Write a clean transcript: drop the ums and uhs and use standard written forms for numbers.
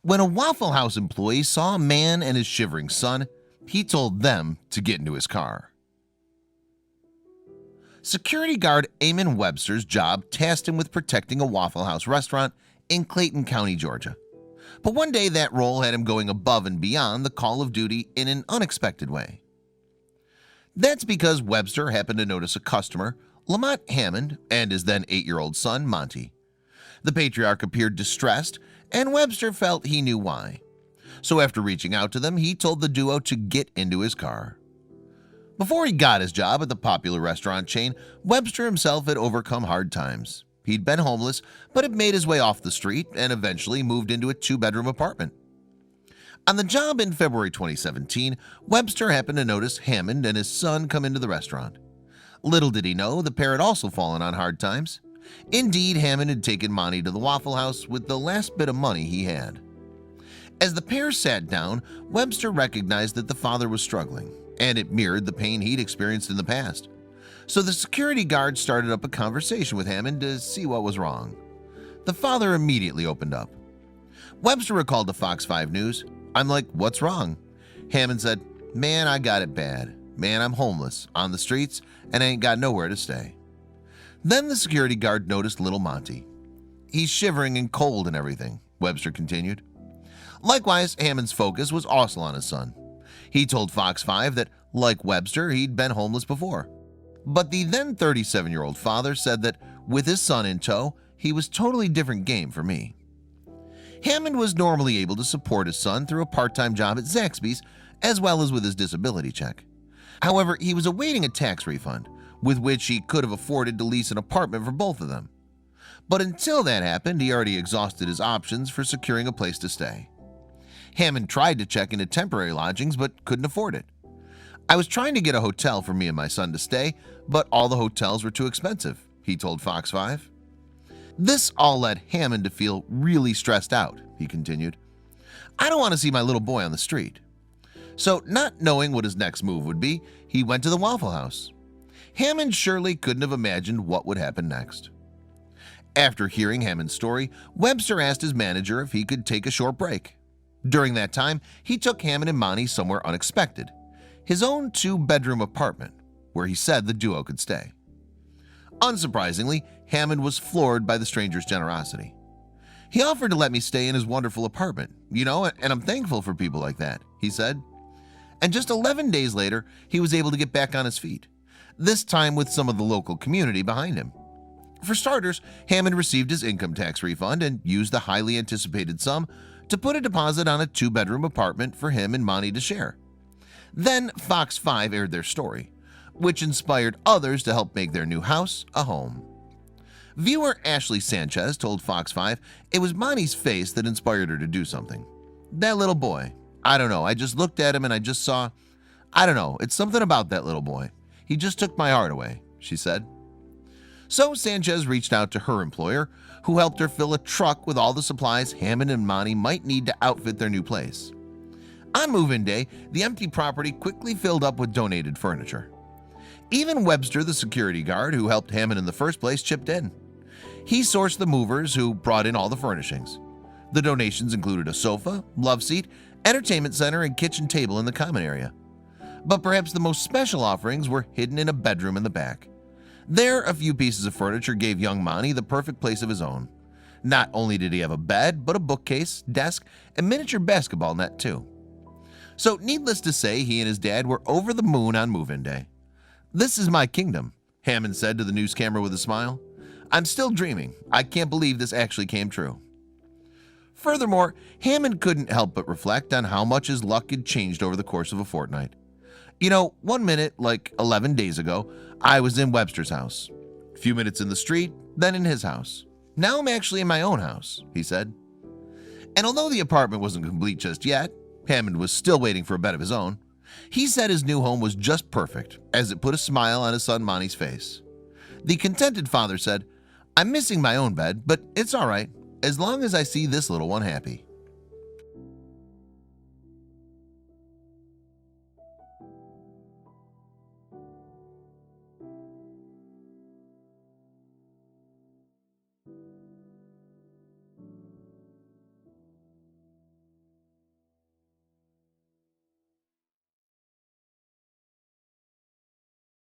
When a Waffle House employee saw a man and his shivering son, he told them to get into his car. Security guard Amen Webster's job tasked him with protecting a Waffle House restaurant in Clayton County, Georgia. But one day that role had him going above and beyond the call of duty in an unexpected way. That's because Webster happened to notice a customer, Lamont Hammond, and his then 8-year-old son, Monty. The patriarch appeared distressed, and Webster felt he knew why. So after reaching out to them, he told the duo to get into his car. Before he got his job at the popular restaurant chain, Webster himself had overcome hard times. He'd been homeless, but had made his way off the street and eventually moved into a 2-bedroom apartment. On the job in February 2017, Webster happened to notice Hammond and his son come into the restaurant. Little did he know, the pair had also fallen on hard times. Indeed, Hammond had taken Monty to the Waffle House with the last bit of money he had. As the pair sat down, Webster recognized that the father was struggling, and it mirrored the pain he'd experienced in the past. So the security guard started up a conversation with Hammond to see what was wrong. The father immediately opened up. Webster recalled to Fox 5 News, "I'm like, what's wrong?" Hammond said, "Man, I got it bad. Man, I'm homeless, on the streets, and I ain't got nowhere to stay." Then the security guard noticed little Monty. "He's shivering and cold and everything," Webster continued. Likewise, Hammond's focus was also on his son. He told Fox 5 that, like Webster, he'd been homeless before. But the then 37-year-old father said that, with his son in tow, he was totally different game for me. Hammond was normally able to support his son through a part-time job at Zaxby's, as well as with his disability check. However, he was awaiting a tax refund, with which he could have afforded to lease an apartment for both of them. But until that happened, he already exhausted his options for securing a place to stay. Hammond tried to check into temporary lodgings but couldn't afford it. "I was trying to get a hotel for me and my son to stay, but all the hotels were too expensive," he told Fox 5. This all led Hammond to feel really stressed out, he continued. "I don't want to see my little boy on the street." So, not knowing what his next move would be, he went to the Waffle House. Hammond surely couldn't have imagined what would happen next. After hearing Hammond's story, Webster asked his manager if he could take a short break. During that time, he took Hammond and Monty somewhere unexpected, his own 2-bedroom apartment, where he said the duo could stay. Unsurprisingly, Hammond was floored by the stranger's generosity. "He offered to let me stay in his wonderful apartment, and I'm thankful for people like that," he said. And just 11 days later, he was able to get back on his feet, this time with some of the local community behind him. For starters, Hammond received his income tax refund and used the highly anticipated sum to put a deposit on a 2-bedroom apartment for him and Monty to share. Then Fox 5 aired their story, which inspired others to help make their new house a home. Viewer Ashley Sanchez told Fox 5 it was Monty's face that inspired her to do something. "That little boy, I don't know, I just looked at him and I just saw, I don't know, it's something about that little boy. He just took my heart away," she said. So Sanchez reached out to her employer, who helped her fill a truck with all the supplies Hammond and Monty might need to outfit their new place. On move-in day, the empty property quickly filled up with donated furniture. Even Webster, the security guard who helped Hammond in the first place, chipped in. He sourced the movers who brought in all the furnishings. The donations included a sofa, love seat, entertainment center, and kitchen table in the common area. But perhaps the most special offerings were hidden in a bedroom in the back. There, a few pieces of furniture gave young Monty the perfect place of his own. Not only did he have a bed, but a bookcase, desk, and miniature basketball net too. So needless to say, he and his dad were over the moon on move-in day. "This is my kingdom," Hammond said to the news camera with a smile. "I'm still dreaming. I can't believe this actually came true." Furthermore, Hammond couldn't help but reflect on how much his luck had changed over the course of a fortnight. One minute, like 11 days ago, I was in Webster's house. A few minutes in the street, then in his house. Now I'm actually in my own house, he said. And although the apartment wasn't complete just yet, Hammond was still waiting for a bed of his own. He said his new home was just perfect, as it put a smile on his son Monty's face. The contented father said, "I'm missing my own bed, but it's all right, as long as I see this little one happy."